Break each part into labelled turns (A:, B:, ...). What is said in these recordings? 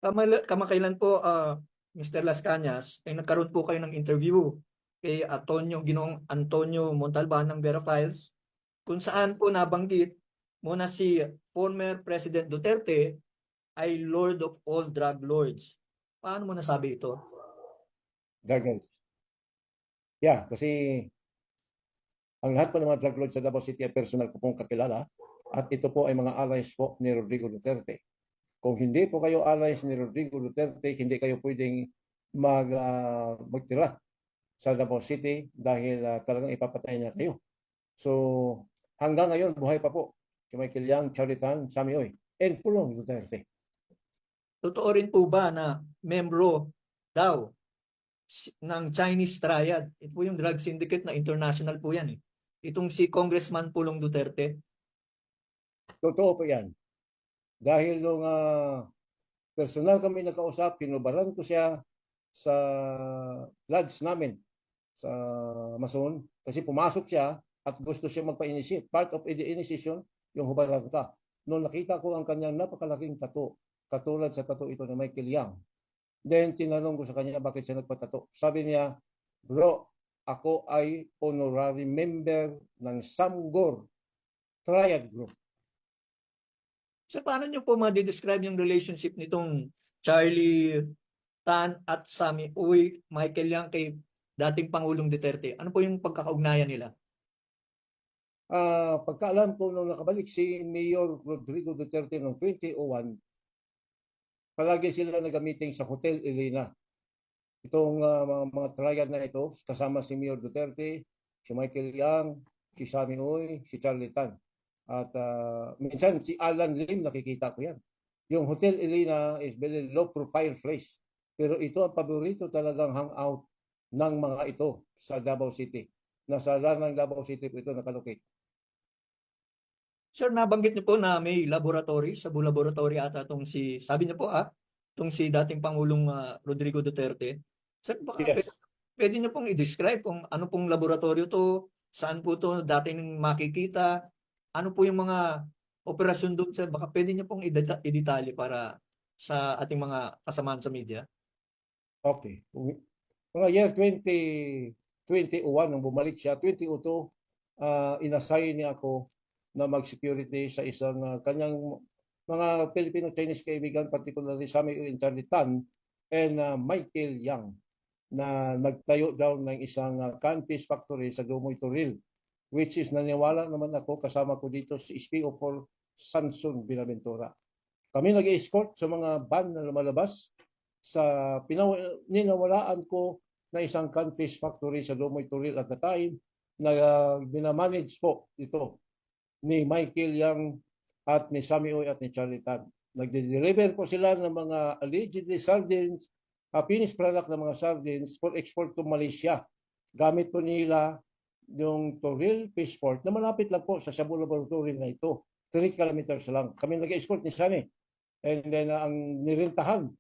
A: Kamakailan po, Mr. Las Cañas, ay nagkaroon po kayo ng interview kay Ginoong Antonio Montalban ng Vera Files, kung saan po nabanggit mo na si former President Duterte ay Lord of all drug lords. Paano mo nasabi ito?
B: Drug. Yeah, kasi ang lahat po ng mga drug lords sa Davao City ay personal ko pong kakilala at ito po ay mga allies po ni Rodrigo Duterte. Kung hindi po kayo allies ni Rodrigo Duterte, hindi kayo pwedeng magtira sa Davao City dahil talagang ipapatay niya kayo. So hanggang ngayon, buhay pa po si Michael Yang, Charlie Tan, Sammy Oy, and Pulong Duterte.
A: Totoo rin po ba na membro daw ng Chinese Triad? Ito po yung drug syndicate na international po yan eh. Itong si Congressman Pulong Duterte.
B: Totoo po yan. Dahil nung personal kami nakausap, kinubaran ko siya sa lodge namin sa Mason kasi pumasok siya at gusto siya magpa-initiate. Part of the initiation, yung hubaran ka. Noong nakita ko ang kanyang napakalaking tattoo, katulad sa tattoo ito ni Michael Yang, then tinanong ko sa kanya bakit siya nagpatato. Sabi niya, bro, ako ay honorary member ng Samgor Triad Group.
A: So paano niyo po ma-describe yung relationship nitong Charlie Tan at Sammy Uy, Michael Yang kay dating Pangulong Duterte? Ano po yung pagkakaugnayan nila?
B: Pagkaalam ko nung nakabalik si Mayor Rodrigo Duterte noong 2001, palagi sila nag-meeting sa Hotel Elena. Itong mga triad na ito, kasama si Mayor Duterte, si Michael Yang, si Sammy Uy, si Charlie Tan. At minsan si Alan Lim, nakikita ko yan. Yung Hotel Elena is very low profile place. Pero ito ang paborito talagang hangout ng mga ito sa Davao City. Nasa ng Davao City po ito nakalocate.
A: Sir, nabanggit niyo po na may laboratory, Shabu Laboratory ata itong sabi niyo po itong si dating Pangulong Rodrigo Duterte. Sir, baka
B: Yes.
A: pwede niyo pong i-describe kung ano pong laboratorio to, saan po to dating makikita, ano po yung mga operasyon doon, sir? Baka pwede niyo pong i-detalye para sa ating mga kasamahan sa media.
B: Okay. Mga year 2021, nung bumalik siya, 2002, inassign niya ako na mag-security sa isang kanyang mga Filipino-Chinese kaibigan, particularly Sammy Charlie Tan and Michael Yang, na nagtayo daw ng isang canfish factory sa Dumoy Toril, which is naniwala naman ako, kasama ko dito si SPO4 Sanson Binaventura. Kami nag-escort sa mga van na lumalabas sa ninawalaan ko na isang canfish factory sa Dumoy Toril at the time na binamanage po ito ni Michael Yang at ni Sammy Oy at ni Charlie Tan. Nagde-deliver po sila ng mga allegedly sardines, finished product ng mga sardines for export to Malaysia. Gamit po nila yung Toril Fish Port na malapit lang po sa Shabu Laboratory na ito. 3 kilometers lang. Kami nag-export ni Sammy. And then ang nirintahan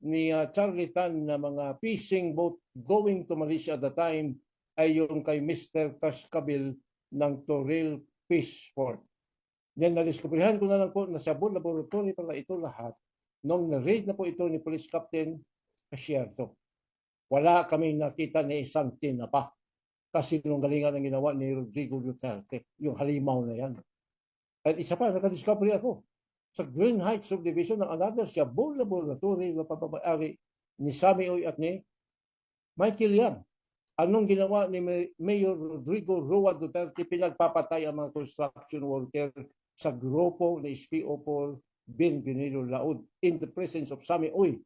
B: ni Charlie Tan na mga fishing boat going to Malaysia at the time ay yung kay Mr. Tascabil ng Toril Fish Port. Then nadiskubrihan ko na lang po na sa Shabu Laboratory pala ito lahat nung na-raid na po ito ni Police Captain Casierto. Wala kaming nakita ni isang tinapa kasi nung galingan ang ginawa ni Rodrigo Duterte, yung halimaw na yan. At isa pa, nakadiscovery ako sa Green Heights Subdivision ng another Shabu Laboratory na papabayari ni Sammy Oy at ni Michael Yang. Anong ginawa ni Mayor Rodrigo Roa Duterte? Pinagpapatay ang mga construction worker sa grupo ni SPO4 Bienvenido Laud in the presence of Sammy Oy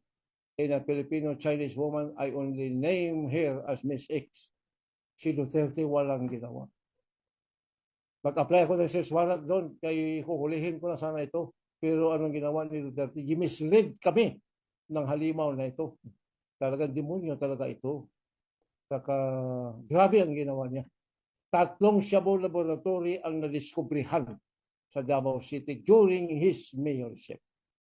B: and a Filipino-Chinese woman. I only name her as Miss X. Si Duterte walang ginawa. Mag-apply ako ng search warrant doon, kaya huhulihin ko na sana ito. Pero anong ginawa ni Duterte? Gimislead kami ng halimaw na ito. Talagang demonyo talaga ito. Saka grabe ang ginawa niya. 3 Shabu Laboratory ang nadiskubrihan sa Davao City during his mayorship.